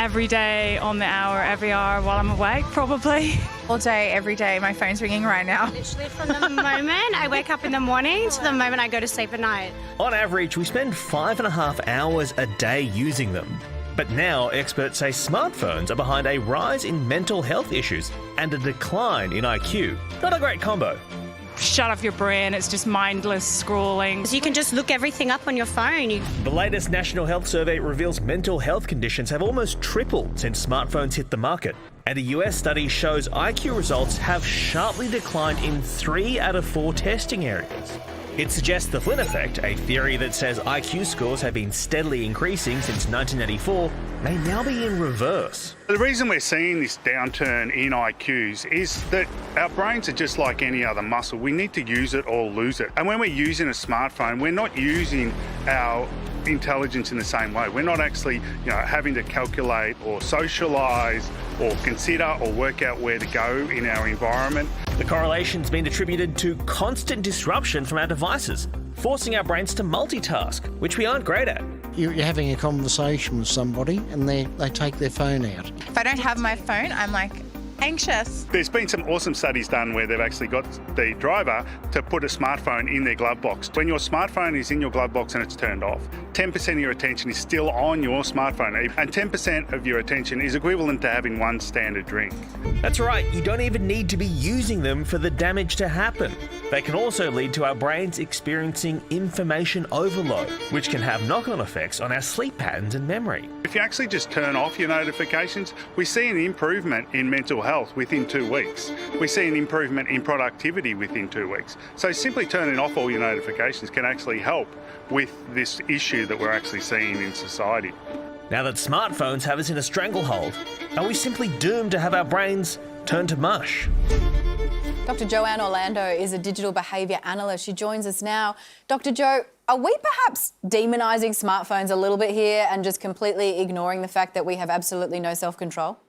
every day, on the hour, every hour while I'm awake, probably. All day, every day. My phone's ringing right now. Literally from the moment I wake up in the morning to the moment I go to sleep at night. On average, we spend 5.5 hours a day using them. But now, experts say smartphones are behind a rise in mental health issues and a decline in IQ. Not a great combo. Shut off your brain, it's just mindless scrolling. So you can just look everything up on your phone. The latest National Health Survey reveals mental health conditions have almost tripled since smartphones hit the market. And a US study shows IQ results have sharply declined in 3 out of 4 testing areas. It suggests the Flynn effect, a theory that says IQ scores have been steadily increasing since 1984, may now be in reverse. The reason we're seeing this downturn in IQs is that our brains are just like any other muscle. We need to use it or lose it. And when we're using a smartphone, we're not using our intelligence in the same way. We're not actually, having to calculate or socialise or consider or work out where to go in our environment. The correlation's been attributed to constant disruption from our devices, forcing our brains to multitask, which we aren't great at. You're having a conversation with somebody and they take their phone out. If I don't have my phone, I'm like anxious. There's been some awesome studies done where they've actually got the driver to put a smartphone in their glove box. When your smartphone is in your glove box and it's turned off, 10% of your attention is still on your smartphone, and 10% of your attention is equivalent to having one standard drink. That's right, you don't even need to be using them for the damage to happen. They can also lead to our brains experiencing information overload, which can have knock-on effects on our sleep patterns and memory. If you actually just turn off your notifications, we see an improvement in mental health within 2 weeks. We see an improvement in productivity within 2 weeks. So simply turning off all your notifications can actually help with this issue that we're actually seeing in society. Now that smartphones have us in a stranglehold, are we simply doomed to have our brains turn to mush? Dr Joanne Orlando is a digital behaviour analyst. She joins us now. Dr Jo, are we perhaps demonising smartphones a little bit here and just completely ignoring the fact that we have absolutely no self-control?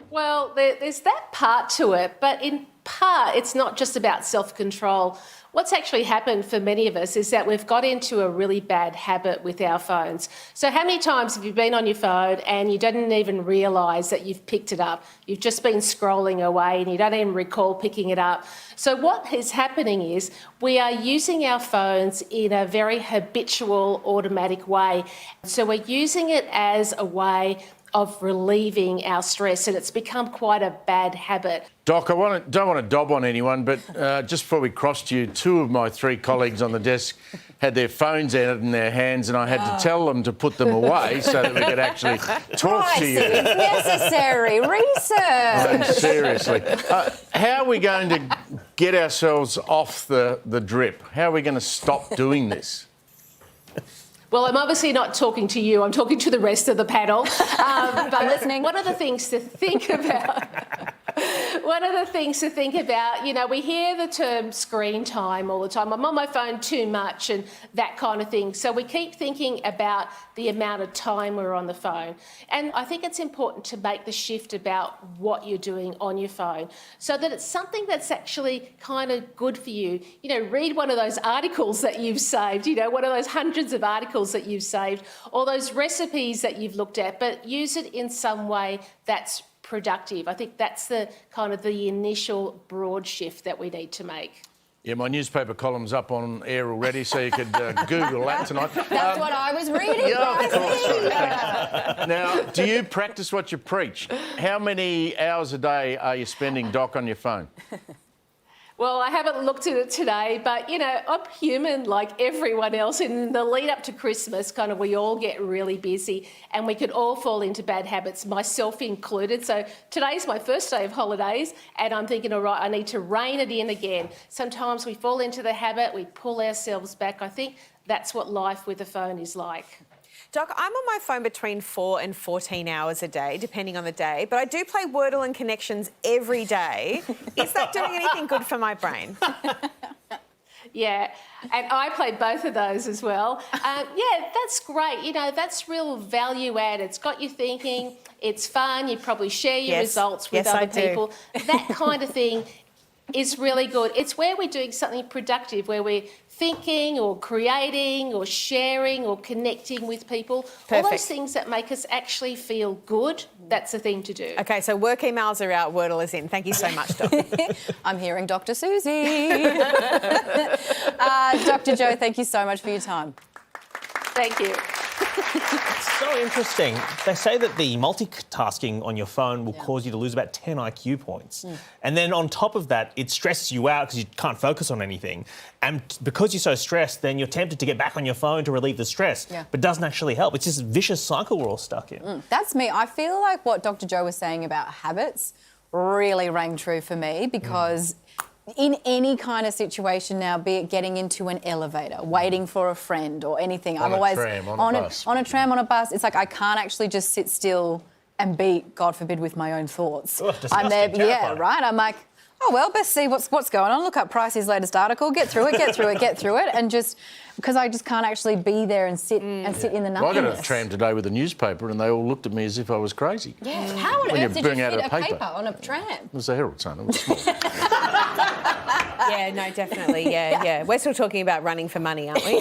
Well, there's that part to it, but in part, it's not just about self-control. What's actually happened for many of us is that we've got into a really bad habit with our phones. So how many times have you been on your phone and you didn't even realise that you've picked it up? You've just been scrolling away and you don't even recall picking it up. So what is happening is we are using our phones in a very habitual, automatic way. So we're using it as a way of relieving our stress, and it's become quite a bad habit. Doc, I don't want to dob on anyone, but just before we crossed you, 2 of my 3 colleagues on the desk had their phones out in their hands and I had to tell them to put them away so that we could actually talk to you. It's necessary research. Seriously. How are we going to get ourselves off the drip? How are we going to stop doing this? Well, I'm obviously not talking to you, I'm talking to the rest of the panel. But listening. One of the things to think about, we hear the term screen time all the time. I'm on my phone too much and that kind of thing. So we keep thinking about the amount of time we're on the phone. And I think it's important to make the shift about what you're doing on your phone so that it's something that's actually kind of good for you. Read one of those articles that you've saved, one of those hundreds of articles that you've saved, or those recipes that you've looked at, but use it in some way that's productive. I think that's the kind of the initial broad shift that we need to make. Yeah, my newspaper column's up on air already, so you could Google that tonight. That's what I was reading. Yeah, of course. Sorry. Now, do you practice what you preach? How many hours a day are you spending, Doc, on your phone? Well, I haven't looked at it today, but, I'm human like everyone else. In the lead up to Christmas, we all get really busy and we could all fall into bad habits, myself included. So today's my first day of holidays and I'm thinking, all right, I need to rein it in again. Sometimes we fall into the habit, we pull ourselves back. I think that's what life with a phone is like. Doc, I'm on my phone between 4 and 14 hours a day, depending on the day, but I do play Wordle and Connections every day. Is that doing anything good for my brain? Yeah, and I played both of those as well. Yeah, that's great. That's real value add. It's got you thinking, it's fun, you probably share your results with other people. That kind of thing is really good. It's where we're doing something productive, where we're thinking or creating or sharing or connecting with people. All those Perfect. things that make us actually feel good, that's the thing to do. Okay, so work emails are out, Wordle is in. Thank you so much, Doc. I'm hearing Dr. Susie. Dr. Jo, thank you so much for your time. Thank you. It's so interesting. They say that the multitasking on your phone will cause you to lose about 10 IQ points. And then on top of that, it stresses you out because you can't focus on anything. And because you're so stressed, then you're tempted to get back on your phone to relieve the stress. But it doesn't actually help. It's this vicious cycle we're all stuck in. That's me. I feel like what Dr. Jo was saying about habits really rang true for me because in any kind of situation now, be it getting into an elevator, waiting for a friend or anything, I'm always on a tram, on a bus. It's like I can't actually just sit still and be, God forbid, with my own thoughts. I'm there, right? I'm like, oh well, best see what's going on. Look up Pricey's latest article, get through it, and just because I just can't actually be there and sit in the nothingness. Well, I got a tram today with a newspaper, and they all looked at me as if I was crazy. Yeah. How on When you earth did you bring out fit a a paper. paper on a tram? It was the Herald Sun. It was small. Yeah, no, definitely. Yeah. We're still talking about running for money, aren't we?